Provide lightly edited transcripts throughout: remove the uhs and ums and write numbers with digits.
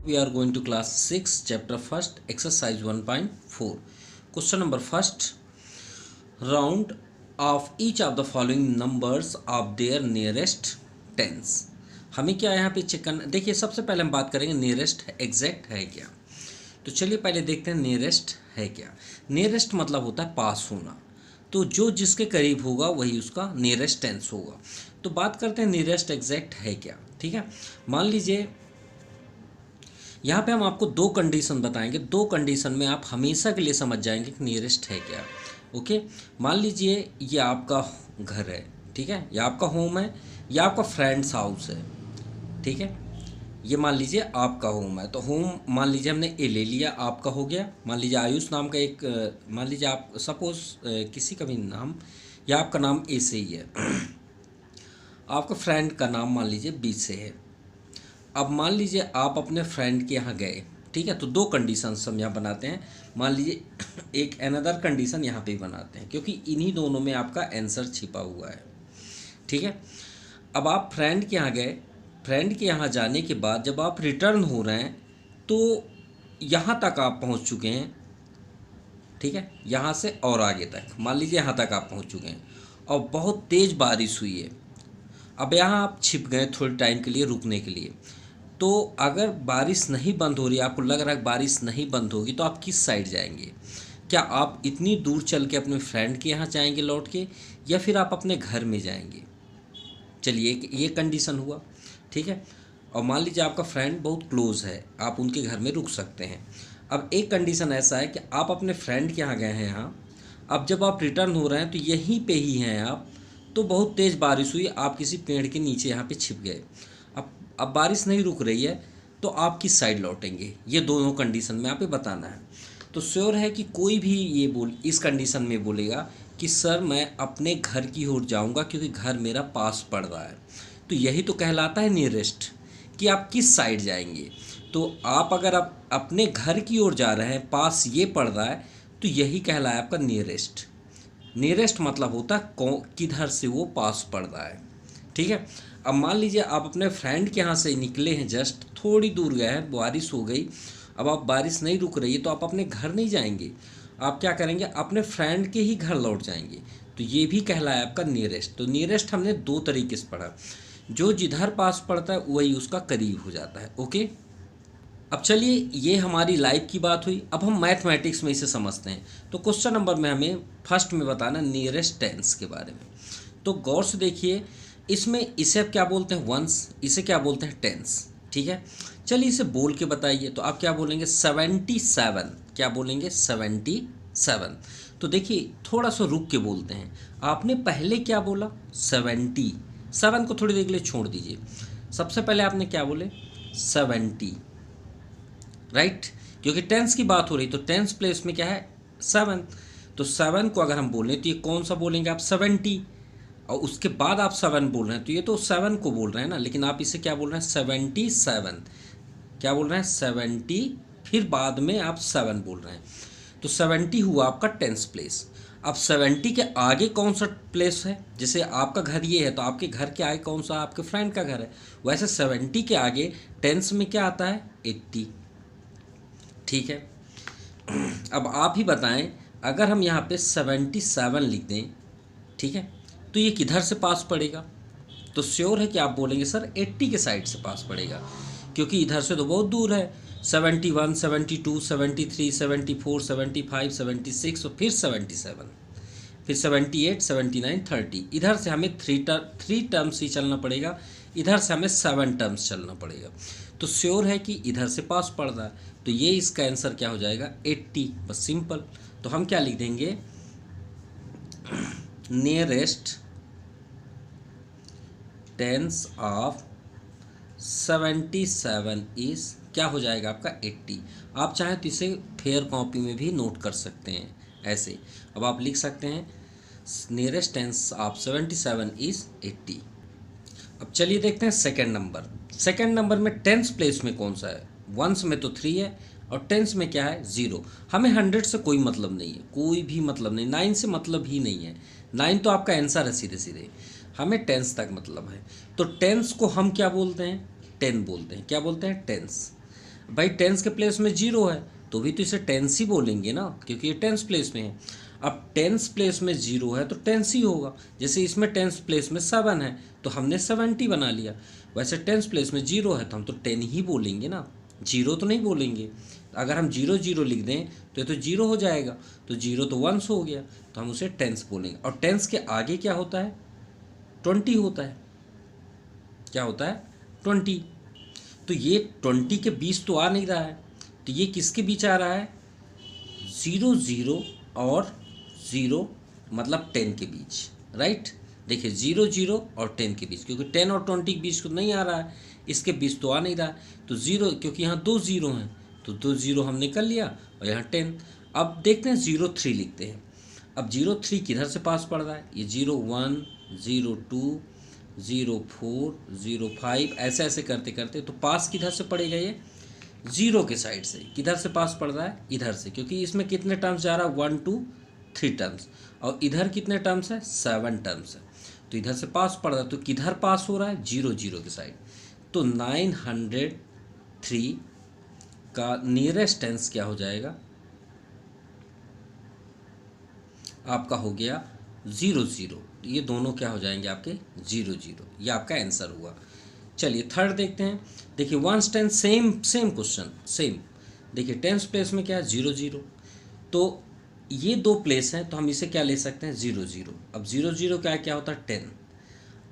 We are going to class 6 chapter 1st exercise 1.4 question number first. Round of each of the following numbers of their nearest tens. हमें क्या यहाँ पे check करना, देखिए सबसे पहले हम बात करेंगे नियरेस्ट एग्जैक्ट है क्या। तो चलिए पहले देखते हैं नियरेस्ट है क्या। नियरेस्ट मतलब होता है पास होना, तो जो जिसके करीब होगा वही उसका नियरेस्ट टेंस होगा। तो बात करते हैं नियरेस्ट एग्जैक्ट है क्या। ठीक है, मान लीजिए यहाँ पे हम आपको दो कंडीशन बताएंगे, दो कंडीशन में आप हमेशा के लिए समझ जाएंगे कि नियरेस्ट है क्या। ओके, मान लीजिए ये आपका घर है, ठीक है, या आपका होम है, या आपका फ्रेंड्स हाउस है। ठीक है, ये मान लीजिए आपका होम है, तो होम मान लीजिए हमने ए ले लिया, आपका हो गया। मान लीजिए आयुष नाम का एक, मान लीजिए आप सपोज किसी का भी नाम, या आपका नाम ए से ही है, आपका फ्रेंड का नाम मान लीजिए बी से है। अब मान लीजिए आप अपने फ्रेंड के यहाँ गए, ठीक है, तो दो कंडीशंस हम यहाँ बनाते हैं। मान लीजिए एक अनदर कंडीशन यहाँ पे बनाते हैं, क्योंकि इन्हीं दोनों में आपका आंसर छिपा हुआ है। ठीक है, अब आप फ्रेंड के यहाँ गए, फ्रेंड के यहाँ जाने के बाद जब आप रिटर्न हो रहे हैं तो यहाँ तक आप पहुँच चुके हैं। ठीक है, यहाँ से और आगे तक मान लीजिए यहाँ तक आप पहुँच चुके हैं और बहुत तेज़ बारिश हुई है। अब यहाँ आप छिप गए थोड़े टाइम के लिए, रुकने के लिए। तो अगर बारिश नहीं बंद हो रही, आपको लग रहा है बारिश नहीं बंद होगी, तो आप किस साइड जाएंगे? क्या आप इतनी दूर चल के अपने फ्रेंड के यहाँ जाएंगे लौट के, या फिर आप अपने घर में जाएंगे? चलिए ये कंडीशन हुआ। ठीक है, और मान लीजिए आपका फ्रेंड बहुत क्लोज है, आप उनके घर में रुक सकते हैं। अब एक कंडीशन ऐसा है कि आप अपने फ्रेंड के यहाँ गए हैं यहाँ, अब जब आप रिटर्न हो रहे हैं तो यहीं पे ही हैं आप, तो बहुत तेज़ बारिश हुई, आप किसी पेड़ के नीचे यहाँ पे छिप गए। अब बारिश नहीं रुक रही है, तो आप किस साइड लौटेंगे? ये दोनों कंडीशन में आप बताना है। तो श्योर है कि कोई भी ये इस कंडीशन में बोलेगा कि सर मैं अपने घर की ओर जाऊंगा क्योंकि घर मेरा पास पड़ रहा है। तो यही तो कहलाता है नियरेस्ट, कि आप किस साइड जाएंगे। तो आप अगर आप अपने घर की ओर जा रहे हैं, पास ये पड़ रहा है, तो यही कहलाया आपका नियरेस्ट। नियरेस्ट मतलब होता है किधर से वो पास पड़ रहा है। ठीक है, अब मान लीजिए आप अपने फ्रेंड के यहाँ से निकले हैं, जस्ट थोड़ी दूर गए हैं, बारिश हो गई, अब आप बारिश नहीं रुक रही है, तो आप अपने घर नहीं जाएंगे, आप क्या करेंगे? अपने फ्रेंड के ही घर लौट जाएंगे। तो ये भी कहलाया आपका नियरेस्ट। तो नियरेस्ट हमने दो तरीके से पढ़ा, जो जिधर पास पड़ता है वही उसका करीब हो जाता है। ओके, अब चलिए ये हमारी लाइफ की बात हुई, अब हम मैथमेटिक्स में इसे समझते हैं। तो क्वेश्चन नंबर में हमें फर्स्ट में बताना नियरेस्ट टेंस के बारे में। तो गौर से देखिए, इसमें इसे क्या बोलते हैं? वंस, इसे क्या बोलते हैं? टेंस। ठीक है, चलिए इसे बोल के बताइए। तो आप क्या बोलेंगे? 77। क्या बोलेंगे? 77। तो देखिए थोड़ा सा रुक के बोलते हैं। आपने पहले क्या बोला? 77 को थोड़ी देर के लिए छोड़ दीजिए। सबसे पहले आपने क्या बोले? 70, राइट, क्योंकि टेंस की बात हो रही, तो टेंस प्लेस में क्या है? 7। तो 7 को अगर हम बोलें तो ये कौन सा बोलेंगे आप? 70। और उसके बाद आप 7 बोल रहे हैं, तो ये तो 7 को बोल रहे हैं ना, लेकिन आप इसे क्या बोल रहे हैं? 77। क्या बोल रहे हैं? 70, फिर बाद में आप 7 बोल रहे हैं। तो 70 हुआ आपका टेंस प्लेस। अब 70 के आगे कौन सा प्लेस है? जैसे आपका घर ये है, तो आपके घर के आगे कौन सा? आपके फ्रेंड का घर है। वैसे 70 के आगे टेंस में क्या आता है? 80। ठीक है, अब आप ही बताएं, अगर हम यहाँ पे 77 लिख दें, ठीक है, तो ये किधर से पास पड़ेगा? तो श्योर है कि आप बोलेंगे सर 80 के साइड से पास पड़ेगा, क्योंकि इधर से तो बहुत दूर है। 71, 72, 73, 74, 75, 76 और फिर 77, फिर 78, 79, 30। इधर से हमें थ्री टर्म्स ही चलना पड़ेगा, इधर से हमें 7 टर्म्स चलना पड़ेगा। तो श्योर है कि इधर से पास पड़ रहा है, तो ये इसका आंसर क्या हो जाएगा? 80। बस सिंपल। तो हम क्या लिख देंगे? नियरेस्ट टेंस ऑफ 77 इज क्या हो जाएगा आपका? 80। आप चाहें तो इसे फेयर कॉपी में भी नोट कर सकते हैं ऐसे। अब आप लिख सकते हैं नियरेस्ट टेंस ऑफ 77 इज 80। अब चलिए देखते हैं सेकंड नंबर। सेकंड नंबर में टेंस प्लेस में कौन सा है? वंस में तो 3 है, और टेंस में क्या है? 0। हमें 100 से कोई मतलब नहीं है, कोई भी मतलब नहीं। 9 से मतलब ही नहीं है। 9 तो आपका आंसर है सीधे सीधे, हमें टेंस तक मतलब है। तो टेंस को हम क्या बोलते हैं? 10 बोलते हैं। क्या बोलते हैं? टेंस। भाई टेंस के प्लेस में 0 है तो भी तो इसे टेंस ही बोलेंगे ना, क्योंकि ये टेंस प्लेस में है। अब टेंस प्लेस में 0 है तो टेंस ही होगा। जैसे इसमें टेंस प्लेस में 7 है तो हमने 70 बना लिया। वैसे टेंस प्लेस में 0 है तो हम तो 10 ही बोलेंगे ना, 0 तो नहीं बोलेंगे। अगर हम 0 0 लिख दें तो ये तो 0 हो जाएगा, तो 0 तो वंस हो गया, तो हम उसे टेंस बोलेंगे। और टेंस के आगे क्या होता है? 20 होता है। क्या होता है? 20। तो ये 20 के बीच तो आ नहीं रहा है, तो ये किसके बीच आ रहा है? 0 0 और 0 मतलब 10 के बीच, राइट। देखिए 0 0 और 10 के बीच, क्योंकि 10 और 20 के बीच तो नहीं आ रहा है, इसके बीच तो आ नहीं रहा है। तो 0, क्योंकि यहाँ 2 0 हैं तो 2 0 हमने कर लिया, और यहाँ 10। अब देखते हैं 0 3 लिखते हैं। अब 0 3 किधर से पास पड़ रहा है? ये 0 1 0 2 0 4 0 5 ऐसे ऐसे करते करते तो पास किधर से पड़ेगा? ये 0 के साइड से। किधर से पास पड़ रहा है? इधर से, क्योंकि इसमें कितने टर्म्स जा रहा है? 1 2 3 टर्म्स, और इधर कितने टर्म्स है? 7 टर्म्स है। तो इधर से पास पड़ रहा है, तो किधर पास हो रहा है? 0 0 के साइड। तो 903 का नियरेस्ट टेंस क्या हो जाएगा? आपका हो गया 0 0। ये दोनों क्या हो जाएंगे आपके? 0 0। ये आपका आंसर हुआ। चलिए थर्ड देखते हैं। देखिए ones tens, same question same. देखिए टेंस प्लेस में क्या है? 0 0। तो ये दो प्लेस हैं तो हम इसे क्या ले सकते हैं? 0 0। अब 0 0 क्या होता है? 10।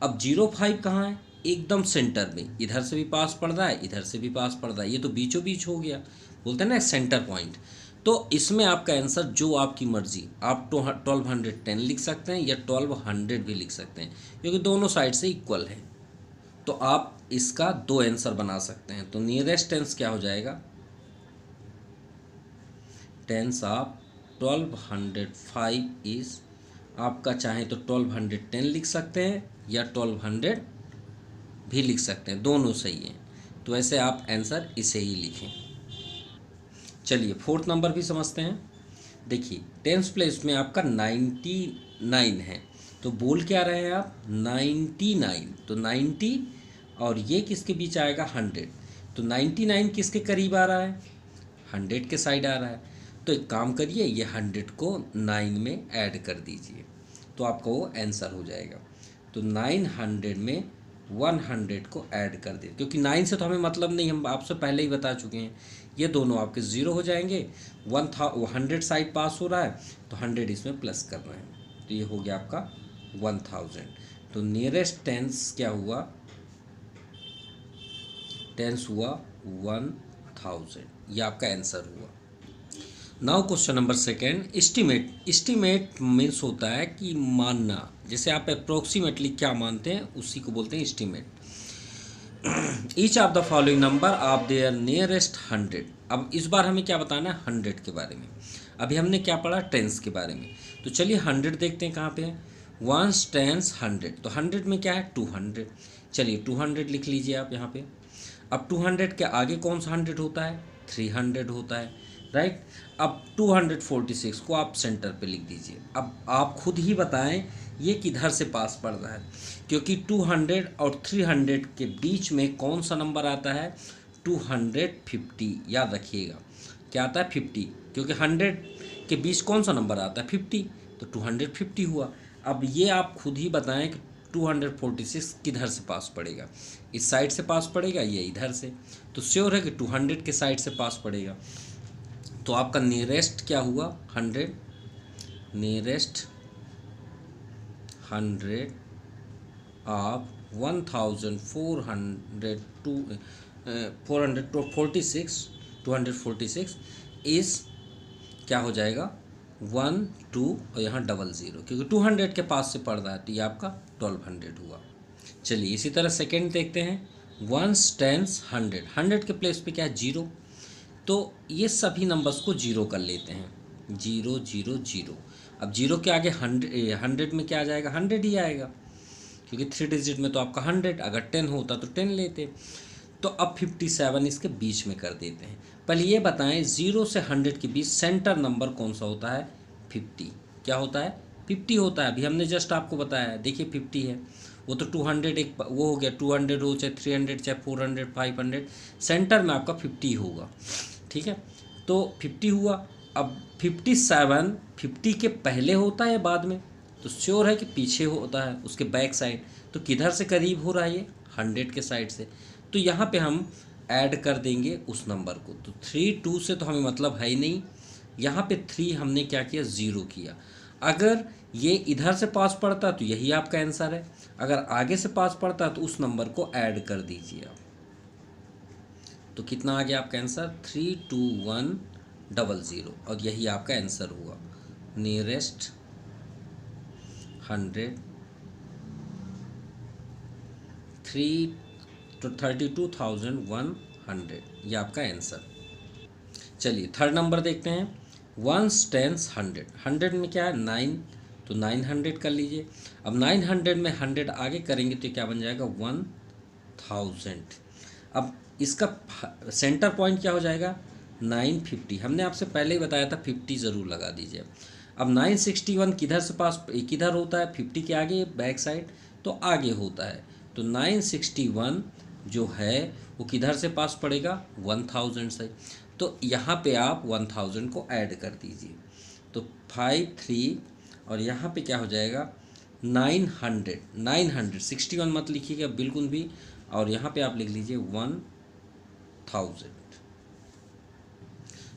अब 0 5 कहाँ है? एकदम सेंटर में, इधर से भी पास पड़ रहा है, इधर से भी पास पड़ रहा है, ये तो बीचों बीच हो गया, बोलते हैं ना सेंटर पॉइंट। तो इसमें आपका आंसर जो आपकी मर्जी, आप 1210 लिख सकते हैं या 1200 भी लिख सकते हैं, क्योंकि दोनों साइड से इक्वल है। तो आप इसका दो आंसर बना सकते हैं। तो नियरेस्ट टेंस क्या हो जाएगा? टेंस ऑफ 1205 इज, आपका चाहे तो 1210 लिख सकते हैं या 1200 भी लिख सकते हैं, दोनों सही हैं। तो ऐसे आप आंसर इसे ही लिखें। चलिए फोर्थ नंबर भी समझते हैं। देखिए टेंस प्लेस में आपका 99 है, तो बोल क्या रहे हैं आप? 99। तो 90 और ये किसके बीच आएगा? 100। तो 99 किसके करीब आ रहा है? 100 के साइड आ रहा है। तो एक काम करिए, ये 100 को 9 में ऐड कर दीजिए, तो आपका वो आंसर हो जाएगा। तो 900 में 100 को ऐड कर दे, क्योंकि 9 से तो हमें मतलब नहीं, हम आपसे पहले ही बता चुके हैं। ये दोनों आपके 0 हो जाएंगे। 100 साइड पास हो रहा है तो 100 इसमें प्लस कर रहे हैं, तो ये हो गया आपका 1000। तो नियरेस्ट टेंस क्या हुआ? टेंस हुआ 1000। ये आपका आंसर हुआ। Now question number second, estimate means होता है कि मानना। जैसे आप अप्रोक्सीमेटली क्या मानते हैं उसी को बोलते हैं estimate. Each of the following number of their nearest 100। अब इस बार हमें क्या बताना है? 100 के बारे में। अभी हमने क्या पढ़ा? टेंस के बारे में। तो चलिए 100 देखते हैं कहाँ पे है। वंस टेंस 100, तो 100 में क्या है? 200। चलिए 200 लिख लीजिए आप यहाँ पे। अब 200 के आगे कौन सा 100 होता है? 300 होता है, राइट। अब 246 को आप सेंटर पे लिख दीजिए। अब आप खुद ही बताएं ये किधर से पास पड़ रहा है, क्योंकि 200 और 300 के बीच में कौन सा नंबर आता है? 250। याद रखिएगा क्या आता है? 50, क्योंकि 100 के बीच कौन सा नंबर आता है? 50, तो 250 हुआ। अब ये आप खुद ही बताएं कि 246 किधर से पास पड़ेगा? इस साइड से पास पड़ेगा, ये इधर से। तो श्योर है कि 200 के साइड से पास पड़ेगा। तो आपका नियरेस्ट क्या हुआ? 100। नियरेस्ट 100 ऑफ 246 इस क्या हो जाएगा? 1 2 और यहाँ 00, क्योंकि 200 के पास से पड़ रहा है, तो ये आपका 1200 हुआ। चलिए इसी तरह सेकेंड देखते हैं। वंस टेंस 100 के प्लेस पे क्या है? 0। तो ये सभी नंबर्स को 0 कर लेते हैं। 0 0 0। अब 0 के आगे 100 में क्या आ जाएगा? 100 ही आएगा, क्योंकि 3 डिजिट में तो आपका 100। अगर 10 होता तो 10 लेते। तो अब 57 इसके बीच में कर देते हैं। पहले ये बताएं 0 से 100 के बीच सेंटर नंबर कौन सा होता है? 50। क्या होता है? 50 होता है। अभी हमने जस्ट आपको बताया है, देखिए 50 है। वो तो 200 एक वो हो गया, 200 हो चाहे 300 चाहे 400 500, सेंटर में आपका 50 होगा, ठीक है। तो 50 हुआ। अब 57 50 के पहले होता है या बाद में? तो श्योर है कि पीछे होता है, उसके बैक साइड। तो किधर से करीब हो रहा है ये? 100 के साइड से। तो यहाँ पे हम ऐड कर देंगे उस नंबर को। तो 3 2 से तो हमें मतलब है ही नहीं, यहाँ पे 3 हमने क्या किया? 0 किया। अगर ये इधर से पास पड़ता तो यही आपका आंसर है, अगर आगे से पास पड़ता तो उस नंबर को ऐड कर दीजिए आप। तो कितना आ गया आपका आंसर? 32100, और यही आपका आंसर हुआ। नियरेस्ट 100 32,100, ये आपका आंसर। चलिए थर्ड नंबर देखते हैं। 1 10 100, 100 में क्या है? 9, तो 900 कर लीजिए। अब 900 में 100 आगे करेंगे तो क्या बन जाएगा? 1000। अब इसका सेंटर पॉइंट क्या हो जाएगा? 950। हमने आपसे पहले ही बताया था 50 ज़रूर लगा दीजिए। अब 961 किधर से पास, किधर होता है? 50 के आगे, बैक साइड, तो आगे होता है। तो 961 जो है वो किधर से पास पड़ेगा? 1000 से। तो यहाँ पे आप 1000 को ऐड कर दीजिए। तो 53, और यहाँ पे क्या हो जाएगा? 900। 961 मत लिखिएगा बिल्कुल भी, और यहाँ पे आप लिख लीजिए 1000।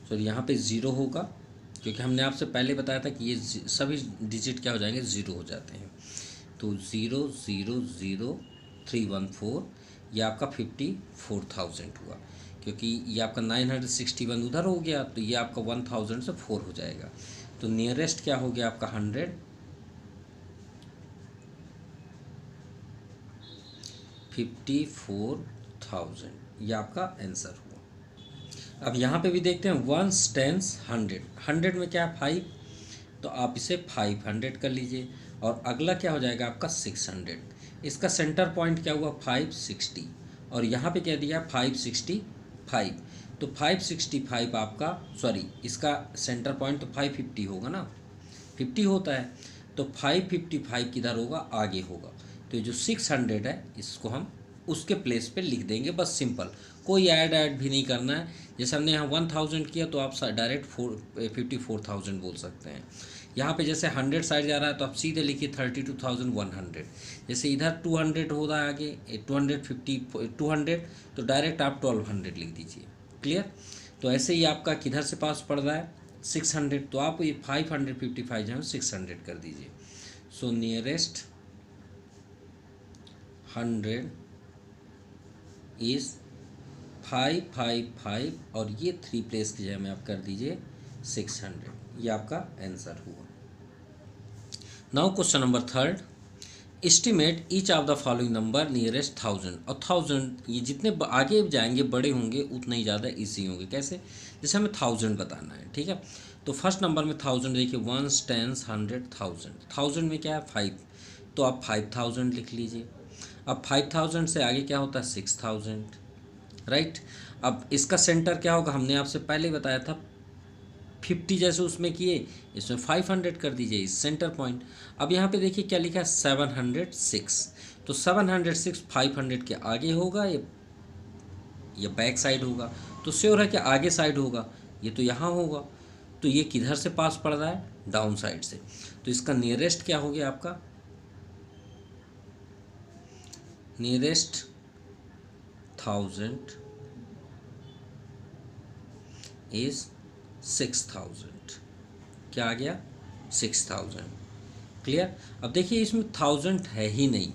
सॉरी, यहाँ पे 0 होगा, क्योंकि हमने आपसे पहले बताया था कि ये सभी डिजिट क्या हो जाएंगे? 0 हो जाते हैं। तो 000314, ये आपका 54,000 हुआ, क्योंकि ये आपका 961 उधर हो गया, तो ये आपका 1000 से 4 हो जाएगा। तो नियरेस्ट क्या हो गया आपका? 100 54,000, ये आपका आंसर हुआ। अब यहाँ पे भी देखते हैं 1 10 100, 100 में क्या है? 5, तो आप इसे 500 कर लीजिए। और अगला क्या हो जाएगा आपका? 600। इसका सेंटर पॉइंट क्या हुआ? 560, और यहाँ पे क्या दिया? 565। तो 565 आपका, सॉरी, इसका सेंटर पॉइंट तो 550 होगा ना, 50 होता है, तो 555 किधर होगा? आगे होगा। तो ये जो 600 है इसको हम उसके प्लेस पे लिख देंगे, बस सिंपल, कोई ऐड भी नहीं करना है। जैसे हमने यहाँ 1000 किया तो आप डायरेक्ट 54,000 बोल सकते हैं। यहाँ पे जैसे 100 साइड जा रहा है तो आप सीधे लिखिए 32,100। जैसे इधर 200 हो रहा है आगे, 250 200, तो डायरेक्ट आप 1200 लिख दीजिए। क्लियर? तो ऐसे ही आपका किधर से पास पड़ रहा है? 600, तो आप ये 555 जो है 600 कर दीजिए। सो नियरेस्ट 100 इज़ 555, और ये 3 प्लेस की जगह में आप कर दीजिए 600, ये आपका आंसर हुआ। Now question number third, estimate each of the following number nearest 1000। और 1000 ये जितने आगे जाएंगे बड़े होंगे उतने ही ज़्यादा ईजी होंगे। कैसे? जैसे हमें 1000 बताना है, ठीक है। तो फर्स्ट नंबर में 1000 देखिए, 1 10 100 1000, 1000 में क्या है? 5, तो आप 5000 लिख लीजिए। अब 5000 से आगे क्या होता है? 6000, राइट। अब इसका सेंटर क्या होगा? हमने आपसे पहले ही बताया था 50 जैसे उसमें किए, इसमें 500 कर दीजिए इस सेंटर पॉइंट। अब यहाँ पे देखिए क्या लिखा है? 706, तो 706 500 के आगे होगा या बैक साइड होगा? तो श्योर है कि आगे साइड होगा, ये तो यहाँ होगा। तो ये किधर से पास पड़ रहा है? डाउन साइड से। तो इसका नियरेस्ट क्या हो गया आपका? Nearest 1000 is 6000। क्या आ गया? 6000। क्लियर? अब देखिए इसमें 1000 है ही नहीं,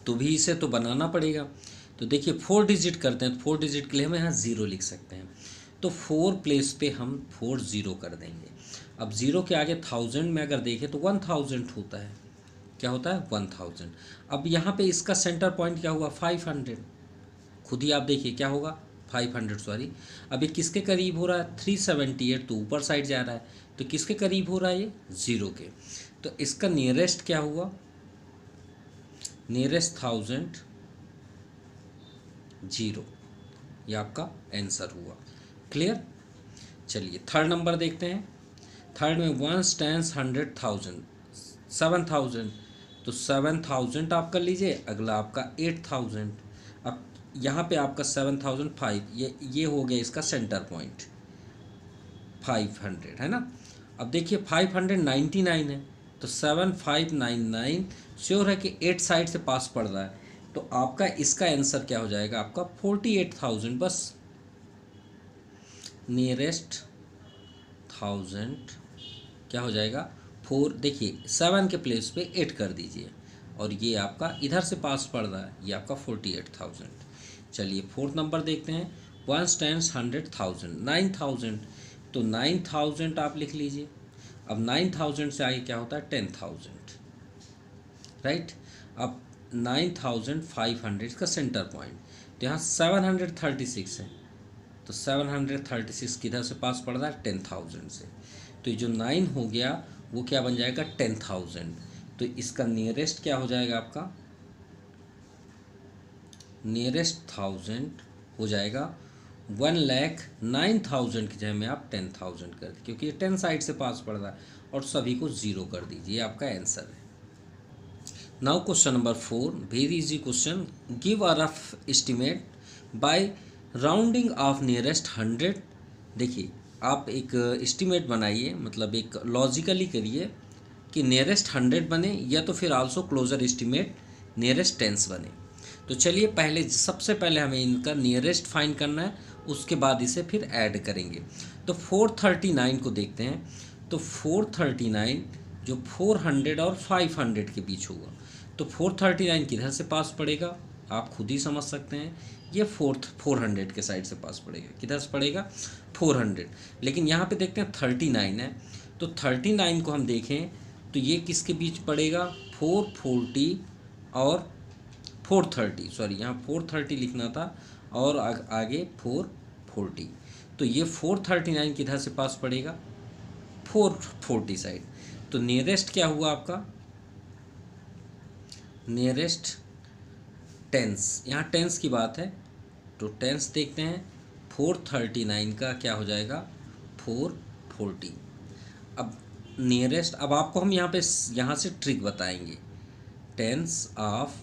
तो भी इसे तो बनाना पड़ेगा। तो देखिए 4 डिजिट करते हैं, तो 4 डिजिट के लिए हम यहाँ 0 लिख सकते हैं। तो 4 प्लेस पे हम 4 0 कर देंगे। अब 0 के आगे 1000 में अगर देखें तो 1000 होता है। क्या होता है? 1000। अब यहाँ पे इसका सेंटर पॉइंट क्या हुआ? 500। खुद ही आप देखिए क्या होगा? 500, सॉरी। अब ये किसके करीब हो रहा है? 378, तो ऊपर साइड जा रहा है, तो किसके करीब हो रहा है? ये 0 के। तो इसका नियरेस्ट क्या हुआ? नियरेस्ट 1000 0, ये आपका आंसर हुआ। क्लियर? चलिए थर्ड नंबर देखते हैं। थर्ड में 1 10 100 1000, 7000, तो 7000 आप कर लीजिए, अगला आपका 8000। अब यहाँ पे आपका 7005, ये हो गया इसका सेंटर पॉइंट 500, है ना। अब देखिए 599 है, तो 7599 श्योर है कि 8 साइड से पास पड़ रहा है, तो आपका इसका आंसर क्या हो जाएगा, आपका 48,000। बस नियरेस्ट 1000 क्या हो जाएगा, 4, देखिए 7 के प्लेस पे 8 कर दीजिए, और ये आपका इधर से पास पड़ रहा है, ये आपका 48,000। चलिए फोर्थ नंबर देखते हैं। 1 10 100,000 9000, तो 9000 आप लिख लीजिए। अब 9000 से आगे क्या होता है, 10,000, राइट। अब 9500 का सेंटर पॉइंट, तो यहाँ 736 है, तो 736 किधर से पास पड़ रहा है, 10,000 से। तो ये जो 9 हो गया वो क्या बन जाएगा, 10,000। तो इसका नियरेस्ट क्या हो जाएगा, आपका नियरेस्ट 1000 हो जाएगा 1,09,000 की जगह में आप 10,000 कर दीजिए, क्योंकि ये 10 साइड से पास पड़ रहा है, और सभी को 0 कर दीजिए, ये आपका आंसर है। Now question number 4, very easy question. Give a rough estimate by rounding off nearest 100। देखिए आप एक एस्टिमेट बनाइए, मतलब एक लॉजिकली करिए कि नियरेस्ट 100 बने, या तो फिर आल्सो क्लोजर एस्टिमेट नियरेस्ट 10 बने। तो चलिए पहले, सबसे पहले हमें इनका नियरेस्ट फाइंड करना है, उसके बाद इसे फिर ऐड करेंगे। तो 439 को देखते हैं। तो 439 जो 400 और 500 के बीच होगा, तो 439 किधर से पास पड़ेगा, आप खुद ही समझ सकते हैं, ये 400 के साइड से पास पड़ेगा। किधर से पड़ेगा, 400। लेकिन यहाँ पे देखते हैं 39 है, तो 39 को हम देखें तो ये किसके बीच पड़ेगा, 440 और 430, सॉरी यहाँ 430 लिखना था, और आगे 440। तो ये 439 किधर से पास पड़ेगा, 440 साइड। तो नियरेस्ट क्या हुआ आपका, नियरेस्ट टेंस, यहाँ टेंस की बात है, तो टेंस देखते हैं। 439 का क्या हो जाएगा, 440। अब नियरेस्ट, अब आपको हम यहाँ से ट्रिक बताएंगे, टेंस ऑफ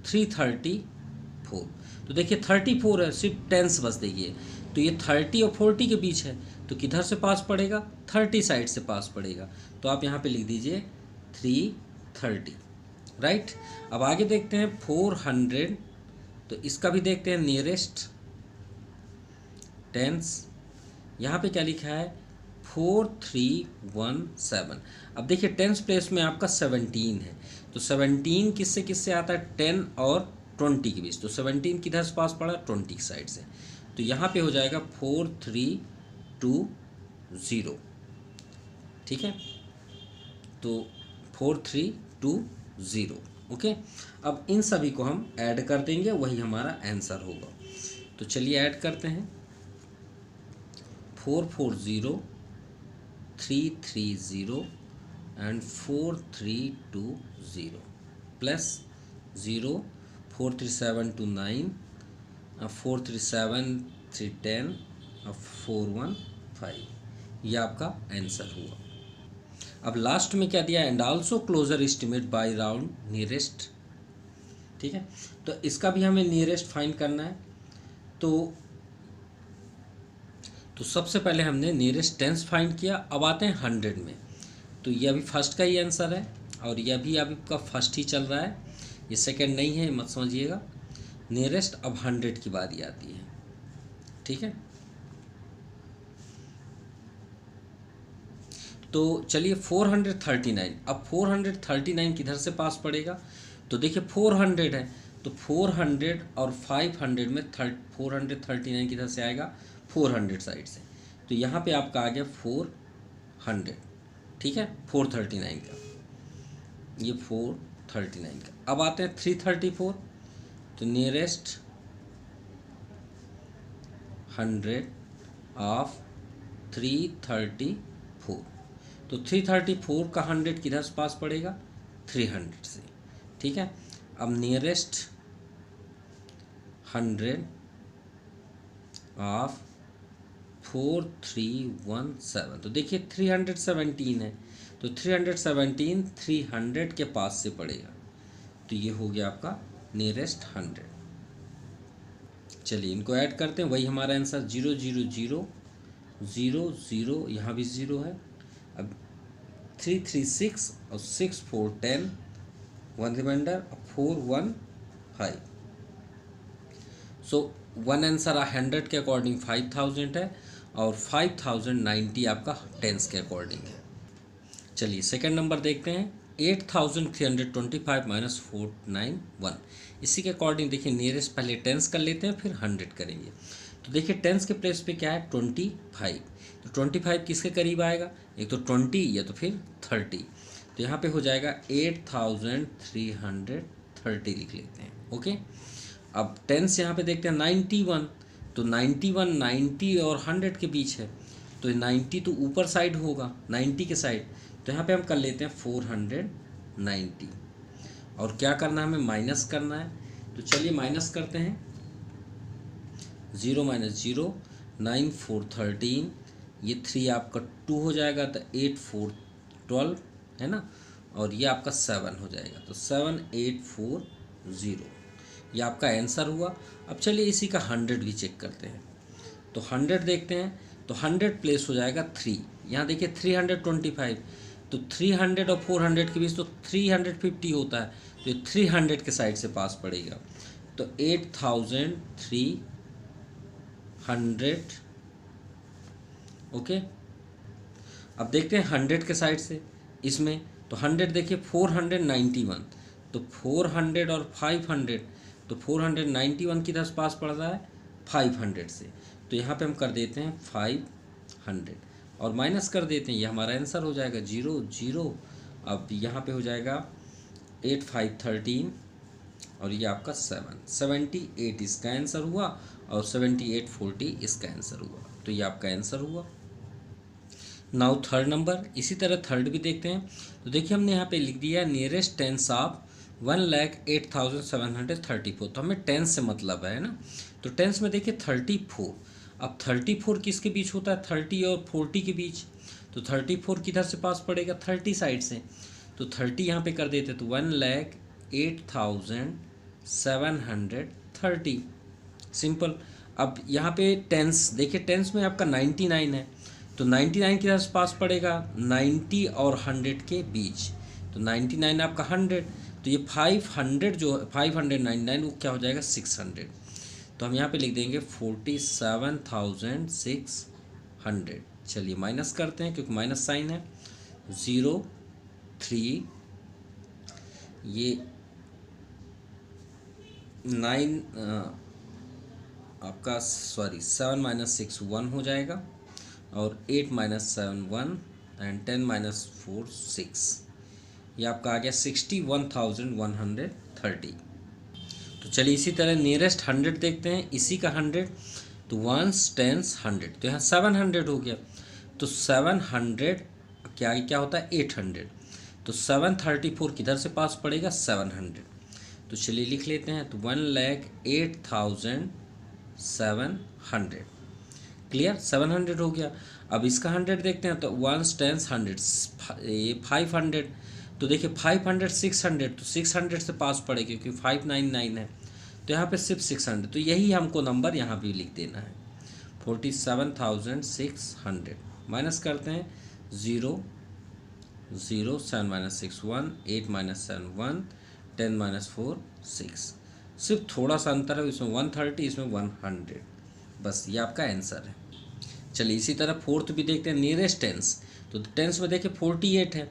334। तो देखिए 34 है, सिर्फ टेंस बस देखिए, तो ये 30 और 40 के बीच है, तो किधर से पास पड़ेगा, 30 साइड से पास पड़ेगा। तो आप यहाँ पे लिख दीजिए 330, राइट। अब आगे देखते हैं 400, तो इसका भी देखते हैं नियरेस्ट टेंस, यहाँ पे क्या लिखा है, 4317। अब देखिए टेंस प्लेस में आपका 17 है, तो 17 किससे किससे आता है, 10 और 20 के बीच, तो 17 किधर से पास पड़ा, 20 की साइड से। तो यहाँ पे हो जाएगा 4320, ठीक है, तो 4320, ओके। अब इन सभी को हम ऐड कर देंगे, वही हमारा आंसर होगा। तो चलिए ऐड करते हैं, 440 330 एंड 4320 प्लस 0 437 to 9 437 310 415, ये आपका आंसर हुआ। अब लास्ट में क्या दिया, and also closer estimate by round nearest, ठीक है। तो इसका भी हमें नियरेस्ट फाइंड करना है। तो सबसे पहले हमने नियरेस्ट टेंस फाइंड किया, अब आते हैं 100 में। तो ये अभी फर्स्ट का ही आंसर है, और ये अभी आपका फर्स्ट ही चल रहा है, ये सेकंड नहीं है, मत समझिएगा। नियरेस्ट अब 100 की बारी आती है, ठीक है। तो चलिए 439, अब 439 किधर से पास पड़ेगा, तो देखिए 400 है, तो 400 और 500 में 439 किधर से आएगा, 400 साइड से। तो यहाँ पे आपका आ गया 400, ठीक है, 439 का, ये 439 का। अब आते हैं 334, तो नियरेस्ट 100 ऑफ 334, तो 334 का 100 किधर से पास पड़ेगा, 300 से, ठीक है। अब नियरेस्ट 100 ऑफ 4317, तो देखिए 317 है, तो 317 300 के पास से पड़ेगा, तो ये हो गया आपका नियरेस्ट 100। चलिए इनको ऐड करते हैं, वही हमारा आंसर 0 0 0 0 0, यहाँ भी 0 है। अब 3 3 6 और 6 4 10, 1 रिमाइंडर, 4 1 5। सो वन आंसर 100 के अकॉर्डिंग 5000 है और 5090 आपका टेंस के अकॉर्डिंग है। चलिए सेकंड नंबर देखते हैं, 8325 माइनस 491। इसी के अकॉर्डिंग देखिए नियरेस्ट पहले टेंस कर लेते हैं, फिर 100 करेंगे। तो देखिए टेंस के प्लेस पे क्या है 25, तो 25 किसके करीब आएगा, एक तो 20 या तो फिर 30। तो यहाँ पे हो जाएगा 8330 लिख लेते हैं। ओके, अब टेंस यहाँ पे देखते हैं 91, तो 91 90 और 100 के बीच है, तो 90 तो ऊपर साइड होगा 90 के साइड, तो यहाँ पे हम कर लेते हैं 490। और क्या करना है, हमें माइनस करना है। तो चलिए माइनस करते हैं, 0 माइनस 0 9 4 13, ये 3 आपका 2 हो जाएगा, तो 8 4 12 है ना, और ये आपका 7 हो जाएगा, तो 7840 ये आपका आंसर हुआ। अब चलिए इसी का 100 भी चेक करते हैं। तो 100 देखते हैं, तो 100 प्लेस हो जाएगा 3, यहाँ देखिए 325, तो 300 और 400 के बीच तो 350 होता है, तो 300 के साइड से पास पड़ेगा, तो 8300। ओके, अब देखते हैं 100 के साइड से इसमें, तो 100 देखिए 491, तो 400 और 500, तो 491 किधर से पास पड़ रहा है 500 से, तो यहाँ पे हम कर देते हैं 500 और माइनस कर देते हैं, ये हमारा आंसर हो जाएगा 0 0। अब यहाँ पे हो जाएगा 8 5 13 और ये आपका 78 इसका आंसर हुआ और 7840 इसका आंसर हुआ, तो ये आपका आंसर हुआ। नाउ थर्ड नंबर, इसी तरह थर्ड भी देखते हैं। तो देखिए हमने यहाँ पे लिख दिया नियरेस्ट टेंस ऑफ 1,08,734, तो हमें टेंस से मतलब है ना, तो टेंस में देखिए 34। अब 34 किसके बीच होता है, 30 और 40 के बीच, तो 34 किधर से पास पड़ेगा 30 साइड से, तो 30 यहाँ पे कर देते, तो 1,08,730 सिंपल। अब यहाँ पे टेंस देखिए, टेंस में आपका 99 है, तो 99 किधर से पास पड़ेगा 90 और 100 के बीच, तो 99 आपका 100, तो ये 500 जो 599 वो क्या हो जाएगा 600, तो हम यहाँ पे लिख देंगे 47,600। चलिए माइनस करते हैं क्योंकि माइनस साइन है, 0 3, ये 9 आपका 7 माइनस 6 1 हो जाएगा, और 8 माइनस 7 1 एंड 10 माइनस 4 6, ये आपका आ गया 61,130। तो चलिए इसी तरह नियरेस्ट 100 देखते हैं, इसी का 100, तो 1s 10s 100, तो यहाँ 700 हो गया, तो 700 क्या क्या होता है 800, तो 734 किधर से पास पड़ेगा 700, तो चलिए लिख लेते हैं, तो 1,08,700 क्लियर, 700 हो गया। अब इसका 100 देखते हैं, तो 1s 10s 100, ये 500, तो देखिए 500 600, तो 600 से पास पड़ेगा क्योंकि 599 है, तो यहाँ पे सिर्फ 600, तो यही हमको नंबर यहाँ भी लिख देना है 47,600। माइनस करते हैं, 0 0 7 माइनस 6 1, 8 माइनस 7 1, 10 माइनस 4 6, सिर्फ थोड़ा सा अंतर है, इसमें 130 इसमें 100, बस ये आपका आंसर है। चलिए इसी तरह फोर्थ भी देखते हैं, नियरेस्ट टेंस। तो टेंस में देखिए 48 है,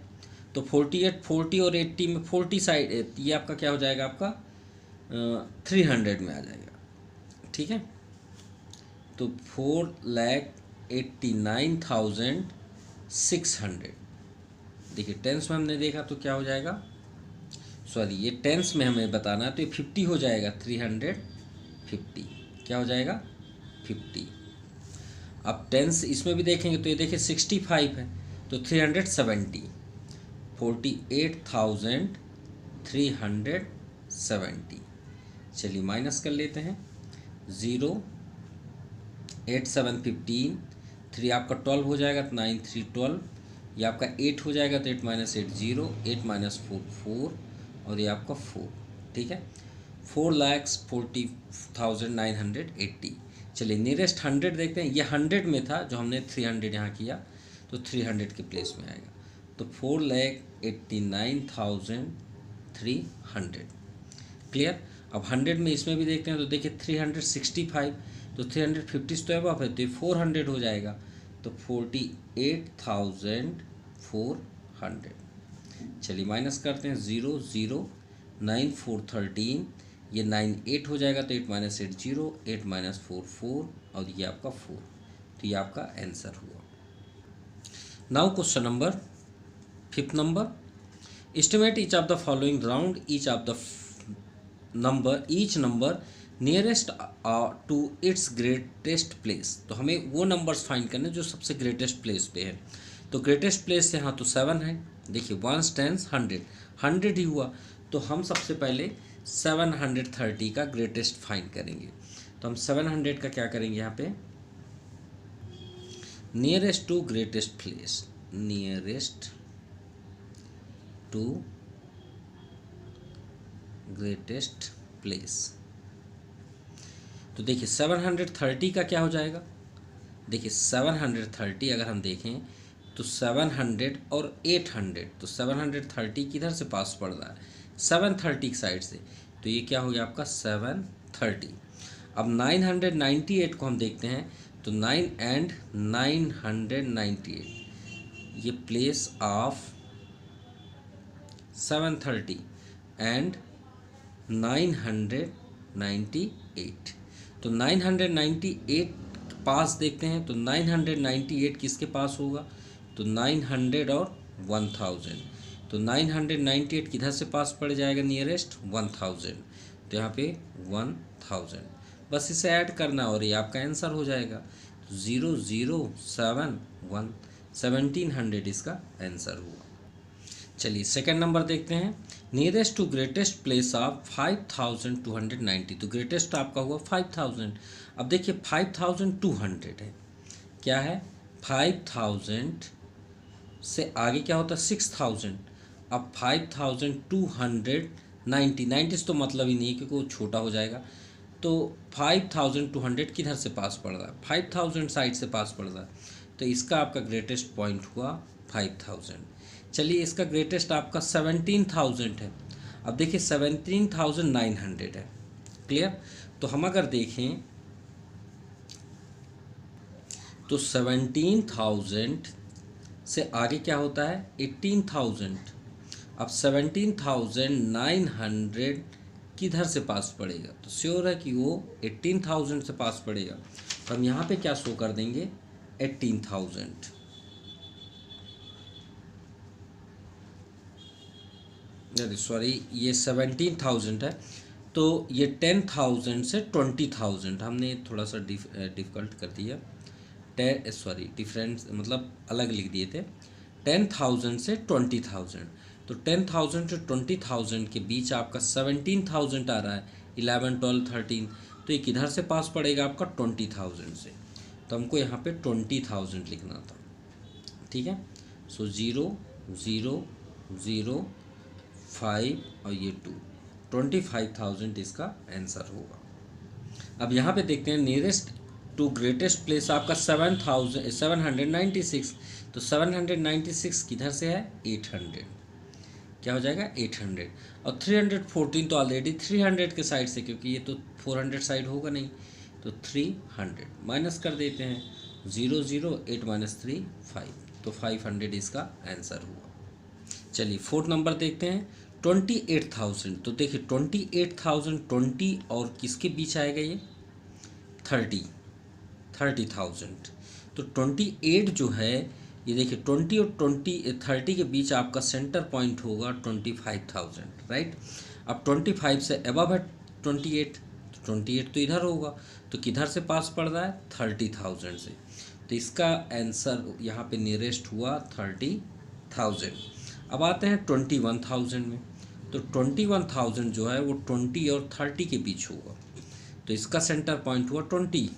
तो 48 40 और 80 में 40 साइड, ये आपका क्या हो जाएगा आपका 300 में आ जाएगा, ठीक है। तो 4,89,600, देखिए टेंस में हमने देखा तो क्या हो जाएगा, सॉरी ये टेंस में हमें बताना है, तो ये 50 हो जाएगा, 350 क्या हो जाएगा 50। अब टेंस इसमें भी देखेंगे तो ये देखिए 65 है, तो 370, 48,370। चलिए माइनस कर लेते हैं, 0 8 7 15, 3 आपका 12 हो जाएगा, तो 9 3 12, ये आपका 8 हो जाएगा तो 8 माइनस 8 0, 8 माइनस 4 4 और ये आपका 4, ठीक है। 4,40,980। चलिए नियरेस्ट 100 देखते हैं। ये 100 में था जो हमने 300 यहाँ किया, तो 300 के प्लेस में आएगा, तो 4,89,300। क्लियर। अब 100 में इसमें भी देखते हैं, तो देखिए 365, तो 350 तो अब है, तो ये 400 हो जाएगा, तो 48,400। चलिए माइनस करते हैं, 0 0 9 4 13, ये 9 8 हो जाएगा, तो 8 माइनस 8 0, 8 माइनस 4 4 और ये आपका 4, तो ये आपका आंसर हुआ। Now question number 5th number, estimate each of the following round each of the each number nearest to its greatest place. तो हमें वो नंबर्स फाइंड करने जो सबसे ग्रेटेस्ट प्लेस पे है। तो ग्रेटेस्ट प्लेस यहाँ तो 7 है, देखिए 1 10 100 100 ही हुआ, तो हम सबसे पहले 730 का ग्रेटेस्ट फाइंड करेंगे। तो हम 700 का क्या करेंगे, यहाँ पे nearest to greatest place, nearest to greatest place. तो देखिए 730 का क्या हो जाएगा, देखिए 730 अगर हम देखें तो 700 और 800, तो 730 किधर से पास पड़ रहा है, 730 की साइड से, तो ये क्या हो गया आपका 730। अब 998 को हम देखते हैं, तो 9 एंड 998, ये प्लेस ऑफ 730 एंड 998, तो 998 पास देखते हैं, तो 998 किसके पास होगा, तो 900 और 1000, तो 998 किधर से पास पड़ जाएगा, नियरेस्ट 1000, तो यहाँ पे 1000, बस इसे ऐड करना और ये आपका आंसर हो जाएगा। 0071 1700 इसका आंसर हुआ। चलिए सेकंड नंबर देखते हैं, nearest to greatest place of 5290, तो ग्रेटेस्ट आपका हुआ 5000। अब देखिए 5200 है, क्या है 5000 से आगे क्या होता है 6000, अब 5290 90 तो मतलब ही नहीं है क्योंकि वो छोटा हो जाएगा, तो 5200 किधर से पास पड़ रहा है, 5000 साइड से पास पड़ रहा है, तो इसका आपका ग्रेटेस्ट पॉइंट हुआ 5000। चलिए इसका ग्रेटेस्ट आपका 17000 है। अब देखिए 17900 है, क्लियर। तो हम अगर देखें तो 17000 से आगे क्या होता है 18000, अब 17900 किधर से पास पड़ेगा, तो श्योर है कि वो 18000 से पास पड़ेगा, तो हम यहाँ पे क्या शो कर देंगे 18000, सॉरी ये 17000 है, तो ये 10000 से 20000, हमने थोड़ा सा डिफ़िकल्ट कर दिया, सॉरी डिफरेंस मतलब अलग लिख दिए थे, 10000 से 20000, तो 10000 से 20000 के बीच आपका 17000 आ रहा है, 11 12 13, तो ये किधर से पास पड़ेगा आपका 20000 से, तो हमको यहाँ पे 20000 लिखना था, ठीक है। सो 0 0 0 5 और ये 2, 25000 इसका आंसर होगा। अब यहाँ पे देखते हैं नियरेस्ट टू ग्रेटेस्ट प्लेस आपका 796, तो 796 किधर से है 800, क्या हो जाएगा 800, और 314 तो ऑलरेडी 300 के साइड से, क्योंकि ये तो 400 साइड होगा नहीं, तो 300 माइनस कर देते हैं, 0 0 8 माइनस 3 5, तो 500 इसका आंसर हुआ। चलिए फोर्थ नंबर देखते हैं, 28000, तो देखिए 28000 20 और किसके बीच आएगा ये 30,000, तो 28 जो है ये देखिए 20 और 30 के बीच आपका सेंटर पॉइंट होगा 25000, राइट। अब 25 से अबव है 28, तो 28 तो इधर होगा, तो किधर से पास पड़ रहा है 30000 से, तो इसका आंसर यहाँ पे नियरेस्ट हुआ 30000। अब आते हैं 21000 में, तो 21000 जो है वो 20 और 30 के बीच होगा, तो इसका सेंटर पॉइंट हुआ 20,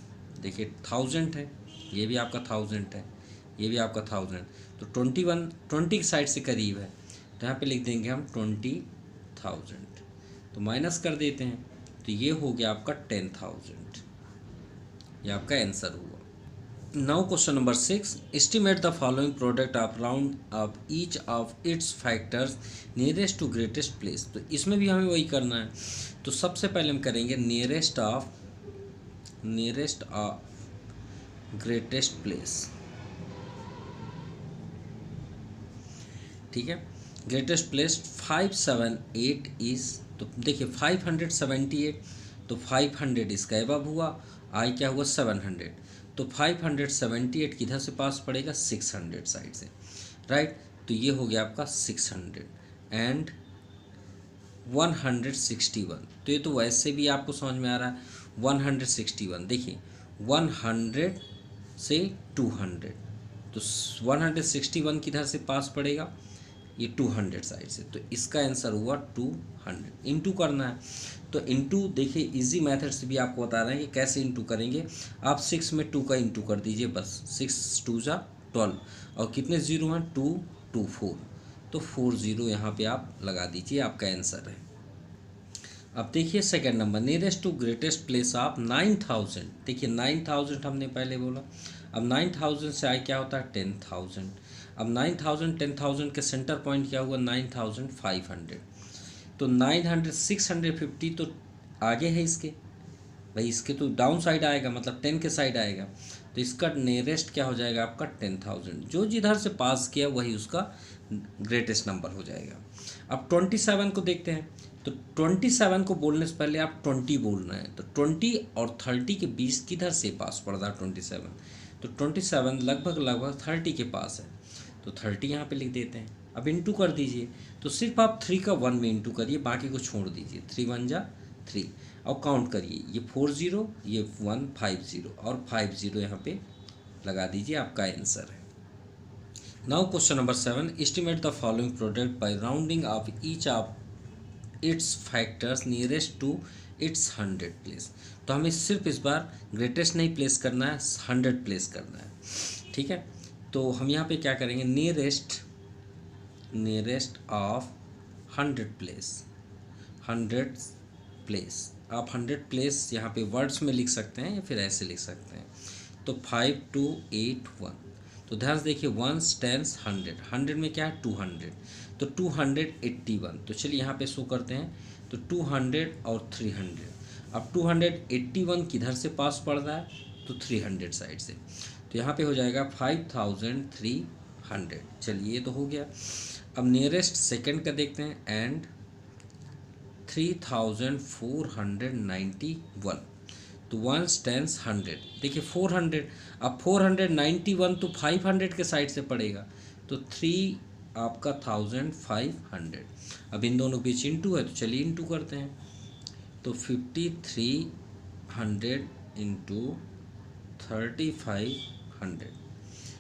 देखिए 1000 है, ये भी आपका 1000 है, ये भी आपका 1000, तो 20 की साइड से करीब है, तो यहाँ पे लिख देंगे हम 20,000, तो माइनस कर देते हैं, तो ये हो गया आपका 10,000, ये आपका आंसर हुआ। Now question number 6, estimate the following product of round off each of its factors nearest to greatest place. तो इसमें भी हमें वही करना है। तो सबसे पहले हम करेंगे नियरेस्ट ऑफ ग्रेटेस्ट प्लेस, ठीक है। ग्रेटेस्ट प्लेस 578 इज, तो देखिए 578, तो 500 इसका एबव हुआ, आई क्या हुआ 700, तो 578 किधर से पास पड़ेगा 600 साइड से, राइट। तो ये हो गया आपका 600 एंड 161, तो ये तो वैसे भी आपको समझ में आ रहा है। 161 देखिए 100 से 200, तो 161 किधर से पास पड़ेगा, ये 200 साइड से, तो इसका आंसर हुआ 200। इंटू करना है, तो इंटू देखिए इजी मेथड से भी आपको बता रहे हैं कि कैसे इंटू करेंगे। आप 6 में 2 का इंटू कर दीजिए, बस 6 2 जा 12, और कितने ज़ीरो हैं 2 2 4, तो 4 ज़ीरो यहाँ पे आप लगा दीजिए, आपका आंसर है। अब देखिए second number, nearest to greatest place of 9000। देखिए 9000 हमने पहले बोला, अब 9000 से आई क्या होता है 10,000। अब 9000 10,000 के सेंटर पॉइंट क्या हुआ 9500, तो 900 650 तो आगे है इसके, भाई इसके तो डाउन साइड आएगा, मतलब 10 के साइड आएगा, तो इसका नियरेस्ट क्या हो जाएगा आपका 10,000। जो जिधर से पास किया वही उसका ग्रेटेस्ट नंबर हो जाएगा। अब 27 को देखते हैं, तो 27 को बोलने से पहले आप 20 बोलना है, तो 20 और 30 के बीच किधर से पास पड़ रहा है 27, तो 27 लगभग 30 के पास है, तो 30 यहाँ पे लिख देते हैं। अब इंटू कर दीजिए, तो सिर्फ आप 3 का 1 में इंटू करिए, बाकी को छोड़ दीजिए, 3 1 जा 3, और काउंट करिए, ये 40 ये 150 और 50 यहाँ पे लगा दीजिए, आपका आंसर है। Now question number 7, estimate the following product by rounding off each of its factors nearest to its 100 place. तो हमें सिर्फ इस बार ग्रेटेस्ट नहीं प्लेस करना है, 100 प्लेस करना है, ठीक है। तो हम यहाँ पे क्या करेंगे, नियरेस्ट ऑफ 100 प्लेस, 100 प्लेस, आप 100 प्लेस यहाँ पे वर्ड्स में लिख सकते हैं या फिर ऐसे लिख सकते हैं। तो 5281, तो ध्यान से देखिए 1 10 100, 100 में क्या है 200, तो 281, तो चलिए यहाँ पे शो करते हैं, तो 200 और 300। अब 281 किधर से पास पड़ रहा है, तो 300 साइड से, तो यहाँ पे हो जाएगा 5300। चलिए ये तो हो गया। अब नियरेस्ट सेकंड का देखते हैं, एंड 3491, तो 1 10 100, देखिए 400, अब 491 तो 500 के साइड से पड़ेगा, तो 3 आपका 1500। अब इन दोनों के बीच इंटू है, तो चलिए इंटू करते हैं, तो 5300 इंटू 3500,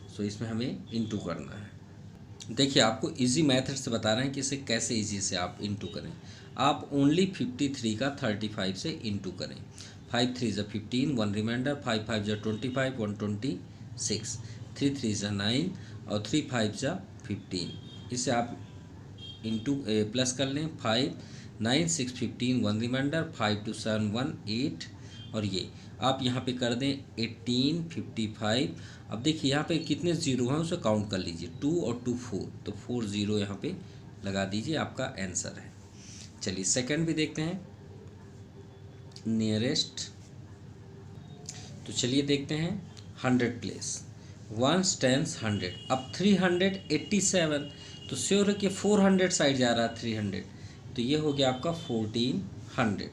सो इसमें हमें इंटू करना है। देखिए आपको इजी मेथड से बता रहे हैं कि इसे कैसे इजी से आप इंटू करें। आप ओनली 53 का 35 से इंटू करें, 5 3 ज़ा 15, 1 रिमाइंडर, 5 5 ज़ा 25, 126, 3 3 ज़ा 9 और 3 5 ज़ा 15। इसे आप इंटू प्लस कर लें, 5 9 6 15, 1 रिमाइंडर, 5 2 7 1 8, और ये आप यहाँ पे कर दें 18 55। अब देखिए यहाँ पे कितने ज़ीरो हैं उसे काउंट कर लीजिए, 2 और 2 4, तो 4 ज़ीरो यहाँ पे लगा दीजिए, आपका आंसर है। चलिए सेकंड भी देखते हैं, नियरेस्ट, तो चलिए देखते हैं 100 प्लेस, 1 10 100, अब 387, तो श्योर है कि 400 साइड जा रहा है 300, तो ये हो गया आपका 1400।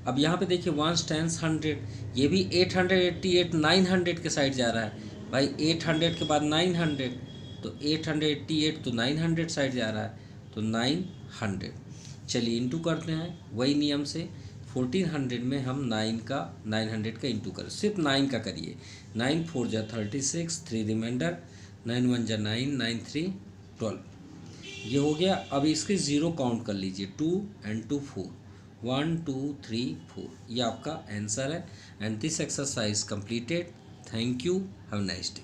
अब यहाँ पे देखिए 1 10 100, ये भी 888 900 के साइड जा रहा है, भाई 800 के बाद 900, तो 888 तो 900 साइड जा रहा है, तो 900। चलिए इंटू करते हैं वही नियम से, 1400 में हम 900 का इंटू करें, सिर्फ 9 का करिए, 9 4 जा 36, 3 रिमाइंडर, 9 1 जा 9, 9 3 12, ये हो गया। अब इसके ज़ीरो काउंट कर लीजिए, 2 and 2 4, 1 2 3 4, ये आपका आंसर है। And this exercise completed. Thank you, have a nice day.